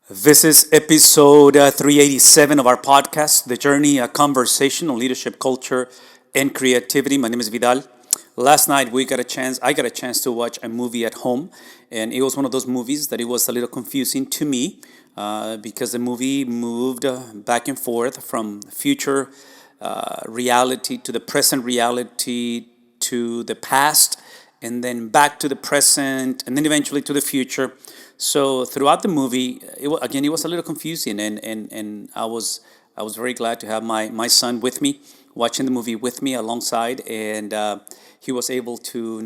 This is episode 387 of our podcast, The Journey, a conversation on leadership, culture, and creativity. My name is Vidal. Last night I got a chance to watch a movie at home, and it was one of those movies that it was a little confusing to me because the movie moved back and forth from future reality to the present reality to the past, and then back to the present, and then eventually to the future. So throughout the movie, it was a little confusing, and I was very glad to have my son with me, watching the movie with me alongside, and he was able to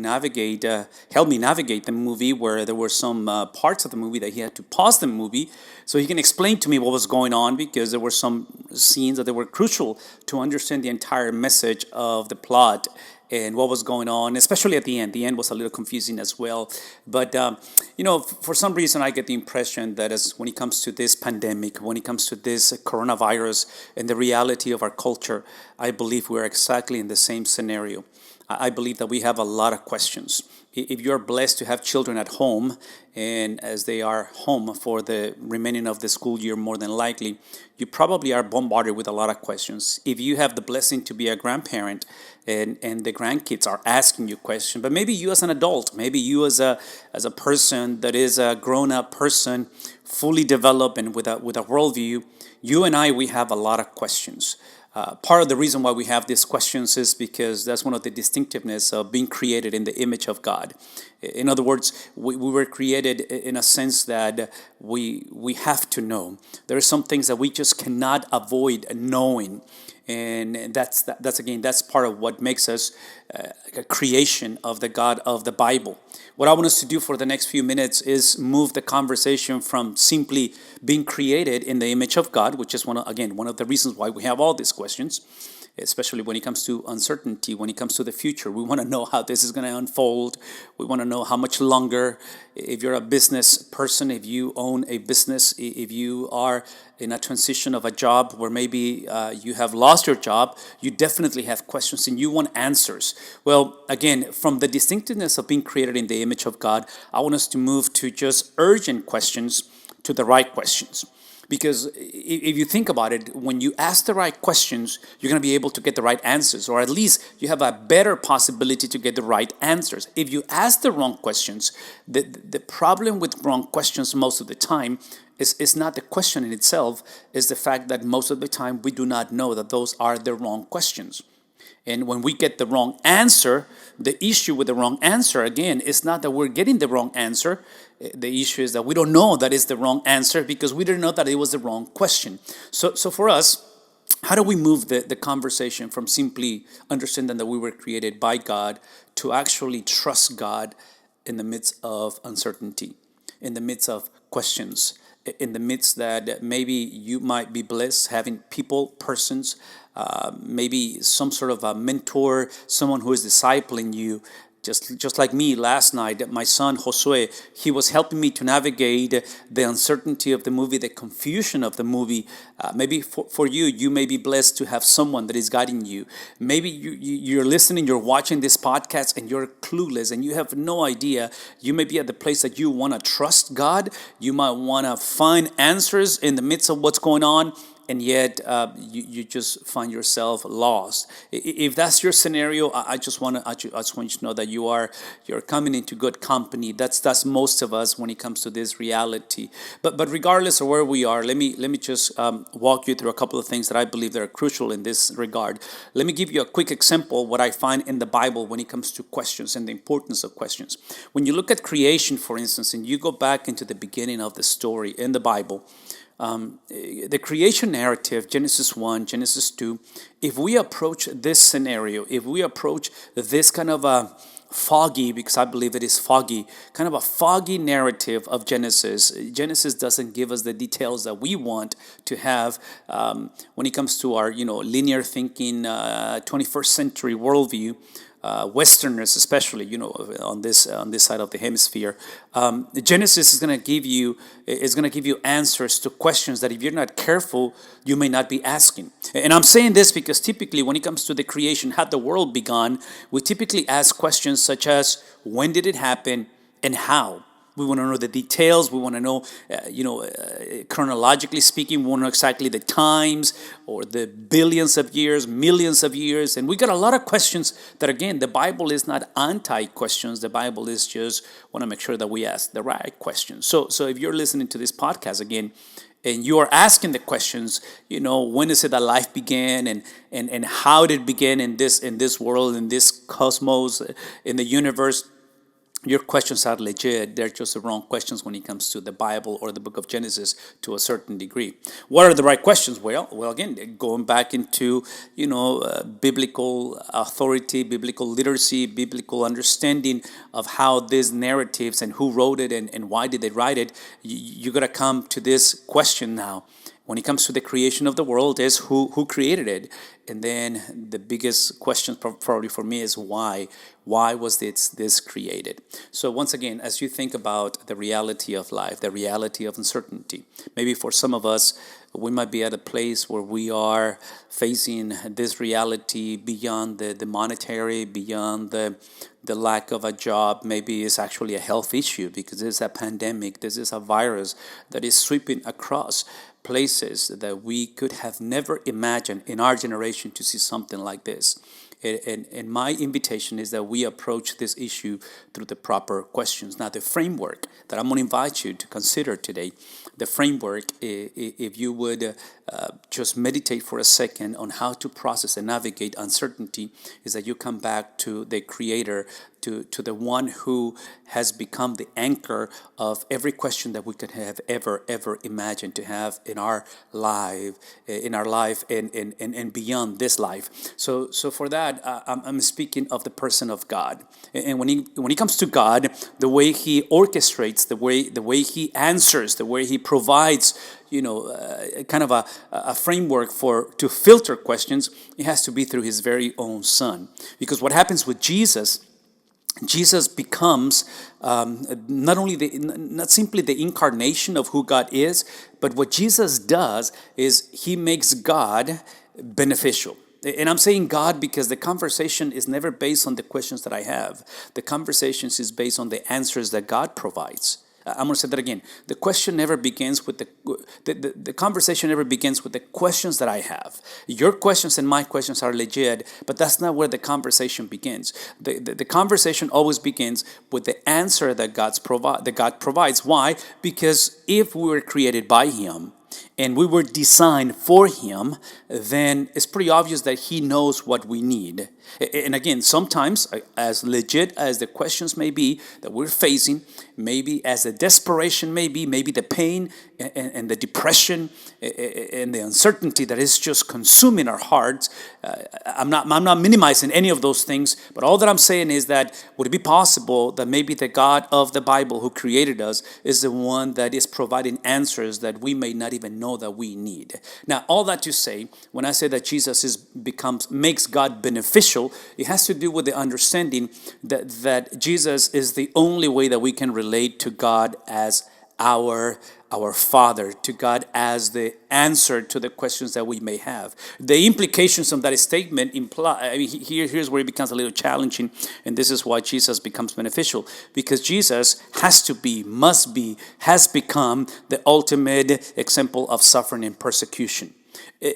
help me navigate the movie where there were some parts of the movie that he had to pause the movie so he can explain to me what was going on because there were some scenes that were crucial to understand the entire message of the plot and what was going on, especially at the end. The end was a little confusing as well. But, for some reason, I get the impression that as when it comes to this pandemic, when it comes to this coronavirus and the reality of our culture, I believe we're exactly in the same scenario. I believe that we have a lot of questions. If you're blessed to have children at home, and as they are home for the remaining of the school year, more than likely, you probably are bombarded with a lot of questions. If you have the blessing to be a grandparent and the grandkids are asking you questions, but maybe you as an adult, maybe you as a person that is a grown-up person, fully developed and with a worldview, you and we have a lot of questions. Part of the reason why we have these questions is because that's one of the distinctiveness of being created in the image of God. In other words, we were created in a sense that we have to know. There are some things that we just cannot avoid knowing. And that's part of what makes us a creation of the God of the Bible. What I want us to do for the next few minutes is move the conversation from simply being created in the image of God, which is one of the reasons why we have all these questions, especially when it comes to uncertainty, when it comes to the future. We want to know how this is going to unfold. We want to know how much longer. If you're a business person, if you own a business, if you are in a transition of a job where maybe you have lost your job, you definitely have questions and you want answers. Well, again, from the distinctiveness of being created in the image of God, I want us to move to just urgent questions to the right questions. Because if you think about it, when you ask the right questions, you're going to be able to get the right answers, or at least you have a better possibility to get the right answers. If you ask the wrong questions, the problem with wrong questions most of the time is not the question in itself, is the fact that most of the time we do not know that those are the wrong questions. And when we get the wrong answer, the issue with the wrong answer, again, is not that we're getting the wrong answer. The issue is that we don't know that it's the wrong answer because we didn't know that it was the wrong question. So for us, how do we move the conversation from simply understanding that we were created by God to actually trust God in the midst of uncertainty, in the midst of questions, in the midst that maybe you might be blessed having persons, maybe some sort of a mentor, someone who is discipling you. Just like me last night, my son Josue, he was helping me to navigate the uncertainty of the movie, the confusion of the movie. Maybe for you, you may be blessed to have someone that is guiding you. Maybe you're listening, you're watching this podcast, and you're clueless, and you have no idea. You may be at the place that you want to trust God. You might want to find answers in the midst of what's going on, and yet you just find yourself lost. If that's your scenario, I just want you to know that you're coming into good company. That's most of us when it comes to this reality. But regardless of where we are, let me just walk you through a couple of things that I believe that are crucial in this regard. Let me give you a quick example what I find in the Bible when it comes to questions and the importance of questions. When you look at creation, for instance, and you go back into the beginning of the story in the Bible, the creation narrative, Genesis 1, Genesis 2, if we approach this scenario, if we approach this kind of a foggy, because I believe it is foggy, kind of a foggy narrative of Genesis doesn't give us the details that we want to have when it comes to our linear thinking 21st century worldview. Westerners, especially, on this side of the hemisphere, Genesis is going to give you answers to questions that if you're not careful, you may not be asking. And I'm saying this because typically, when it comes to the creation, how the world began, we typically ask questions such as, when did it happen and how? We want to know the details. We want to know, chronologically speaking, we want to know exactly the times or the billions of years, millions of years. And we got a lot of questions that, again, the Bible is not anti-questions. The Bible is just want to make sure that we ask the right questions. So if you're listening to this podcast again, and you are asking the questions, when is it that life began, and how did it begin in this world, in this cosmos, in the universe, your questions are legit. They're just the wrong questions when it comes to the Bible or the book of Genesis to a certain degree. What are the right questions? Well, again, going back into, biblical authority, biblical literacy, biblical understanding of how these narratives and who wrote it and why did they write it, you got to come to this question now. When it comes to the creation of the world, is who created it? And then the biggest question probably for me is why? Why was this created? So once again, as you think about the reality of life, the reality of uncertainty, maybe for some of us, we might be at a place where we are facing this reality beyond the monetary, beyond the lack of a job. Maybe it's actually a health issue because this is a pandemic, this is a virus that is sweeping across places that we could have never imagined in our generation to see something like this. And my invitation is that we approach this issue through the proper questions. Now, the framework that I'm going to invite you to consider today, the framework, if you would just meditate for a second on how to process and navigate uncertainty, is that you come back to the Creator, to the one who has become the anchor of every question that we could have ever imagined to have in our life, and beyond this life. So for that, I'm speaking of the person of God. And when he comes to God, the way He orchestrates, the way He answers, the way He provides, kind of a framework to filter questions, it has to be through His very own Son. Because what happens with Jesus becomes not simply the incarnation of who God is, but what Jesus does is He makes God beneficial. And I'm saying God because the conversation is never based on the questions that I have. The conversation is based on the answers that God provides. I'm going to say that again. The question never begins with the conversation never begins with the questions that I have. Your questions and my questions are legit, but that's not where the conversation begins. The conversation always begins with the answer that God provides. Why? Because if we were created by Him, and we were designed for Him, then it's pretty obvious that He knows what we need. And again, sometimes, as legit as the questions may be that we're facing, maybe as the desperation may be, maybe the pain and the depression and the uncertainty that is just consuming our hearts, I'm not minimizing any of those things, but all that I'm saying is that would it be possible that maybe the God of the Bible who created us is the one that is providing answers that we may not even know that we need. Now, all that to say, when I say that Jesus makes God beneficial, it has to do with the understanding that Jesus is the only way that we can relate to God as our Father, to God as the answer to the questions that we may have. The implications of that statement here's where it becomes a little challenging, and this is why Jesus becomes beneficial, because Jesus has become the ultimate example of suffering and persecution.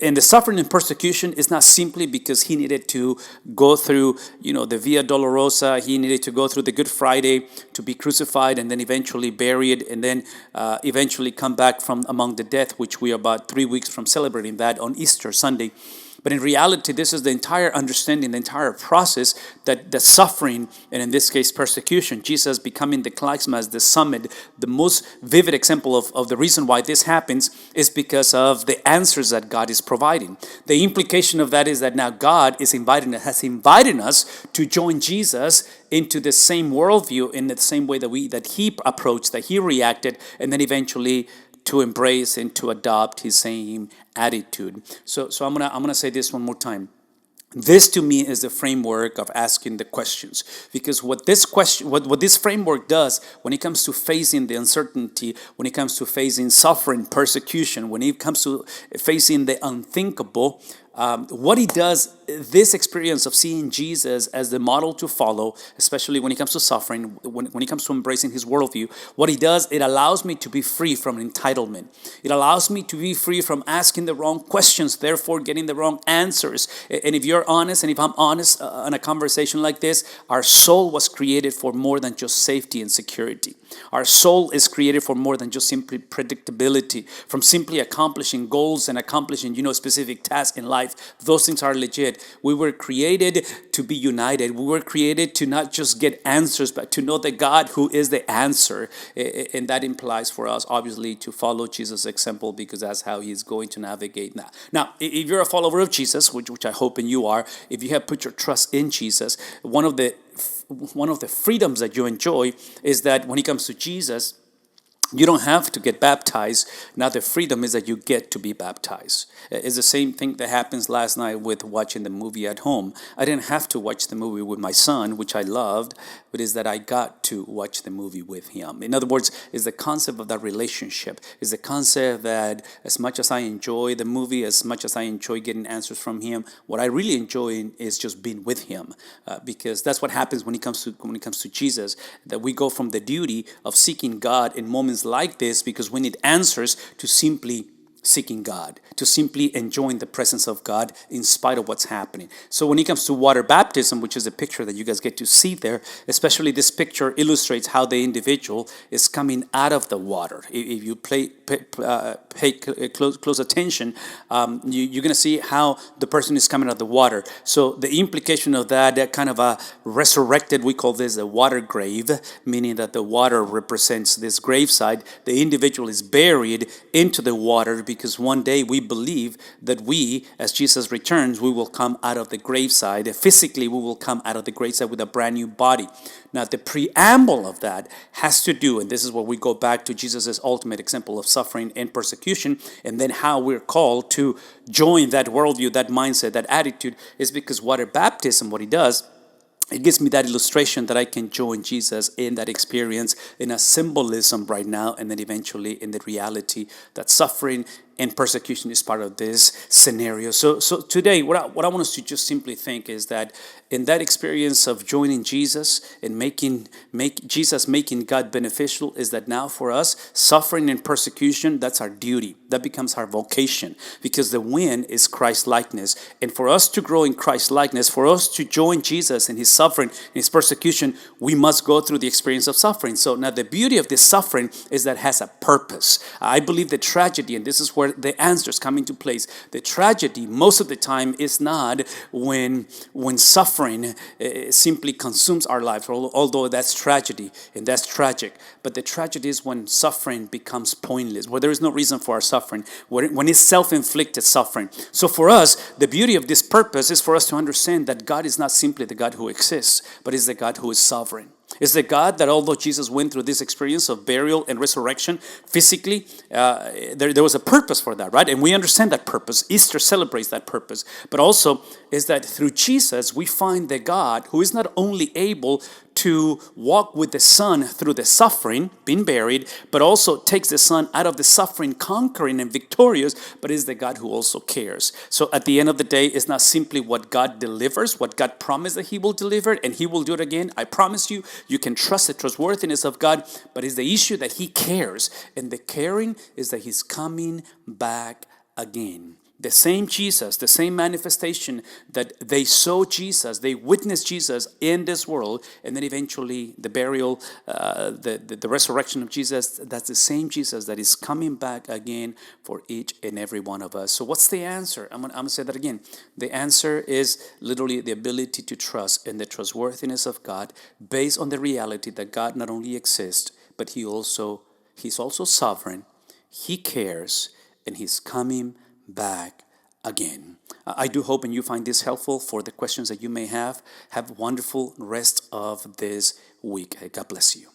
And the suffering and persecution is not simply because He needed to go through, the Via Dolorosa. He needed to go through the Good Friday to be crucified and then eventually buried and then eventually come back from among the dead, which we are about 3 weeks from celebrating that on Easter Sunday. But in reality, this is the entire understanding, the entire process that the suffering, and in this case persecution, Jesus becoming the climax, the summit, the most vivid example of the reason why this happens is because of the answers that God is providing. The implication of that is that now God has invited us to join Jesus into the same worldview in the same way that He approached, that He reacted, and then eventually to embrace and to adopt His same attitude. So I'm gonna say this one more time. This to me is the framework of asking the questions, because what this framework does when it comes to facing the uncertainty, when it comes to facing suffering, persecution, when it comes to facing the unthinkable, what he does, this experience of seeing Jesus as the model to follow, especially when it comes to suffering, when it comes to embracing his worldview, what he does, it allows me to be free from entitlement. It allows me to be free from asking the wrong questions, therefore getting the wrong answers. And if you're honest, and if I'm honest in a conversation like this, our soul was created for more than just safety and security. Our soul is created for more than just simply predictability, from simply accomplishing goals and accomplishing, specific tasks in life. Those things are legit. We were created to be united. We were created to not just get answers, but to know the God who is the answer. And that implies for us, obviously, to follow Jesus' example, because that's how he's going to navigate now. Now, if you're a follower of Jesus, which I hope and you are, if you have put your trust in Jesus, one of the freedoms that you enjoy is that when it comes to Jesus, you don't have to get baptized. Now the freedom is that you get to be baptized. It's the same thing that happens last night with watching the movie at home. I didn't have to watch the movie with my son, which I loved, but is that I got to watch the movie with him. In other words, is the concept of that relationship, is the concept that as much as I enjoy the movie, as much as I enjoy getting answers from him, what I really enjoy is just being with him, because that's what happens when it comes to Jesus, that we go from the duty of seeking God in moments like this, because we need answers, to simply seeking God, to simply enjoying the presence of God in spite of what's happening. So when it comes to water baptism, which is a picture that you guys get to see there, especially this picture illustrates how the individual is coming out of the water. If you pay close attention, you're going to see how the person is coming out of the water. So the implication of that kind of a resurrected, we call this a water grave, meaning that the water represents this graveside. The individual is buried into the water, because one day we believe that we, as Jesus returns, we will come out of the graveside. Physically, we will come out of the graveside with a brand new body. Now, the preamble of that has to do, and this is where we go back to Jesus' ultimate example of suffering and persecution, and then how we're called to join that worldview, that mindset, that attitude, is because water baptism, what it does, it gives me that illustration that I can join Jesus in that experience, in a symbolism right now, and then eventually in the reality that suffering and persecution is part of this scenario. So today, what I want us to just simply think is that in that experience of joining Jesus and making God beneficial, is that now for us, suffering and persecution, that's our duty. That becomes our vocation, because the win is Christ likeness. And for us to grow in Christ likeness, for us to join Jesus in his suffering, in his persecution, we must go through the experience of suffering. So now the beauty of this suffering is that it has a purpose. I believe the tragedy, and this is where the answers come into place. The tragedy most of the time is not when suffering simply consumes our lives, although that's tragedy and that's tragic. But the tragedy is when suffering becomes pointless, where there is no reason for our suffering, when it's self-inflicted suffering. So for us, the beauty of this purpose is for us to understand that God is not simply the God who exists, but is the God who is sovereign. It's the God that, although Jesus went through this experience of burial and resurrection physically, there was a purpose for that, right? And we understand that purpose. Easter celebrates that purpose. But also is that through Jesus, we find the God who is not only able to walk with the Son through the suffering, being buried, but also takes the Son out of the suffering, conquering and victorious, but is the God who also cares. So at the end of the day, it's not simply what God delivers, what God promised that he will deliver, and he will do it again. I promise you, you can trust the trustworthiness of God, but it's the issue that he cares. And the caring is that he's coming back again. The same Jesus, the same manifestation that they saw Jesus, they witnessed Jesus in this world, and then eventually the burial, the resurrection of Jesus, that's the same Jesus that is coming back again for each and every one of us. So what's the answer? I'm going to say that again. The answer is literally the ability to trust in the trustworthiness of God, based on the reality that God not only exists, but he's also sovereign, he cares, and he's coming back again. I do hope and you find this helpful for the questions that you may have. Have a wonderful rest of this week. God bless you.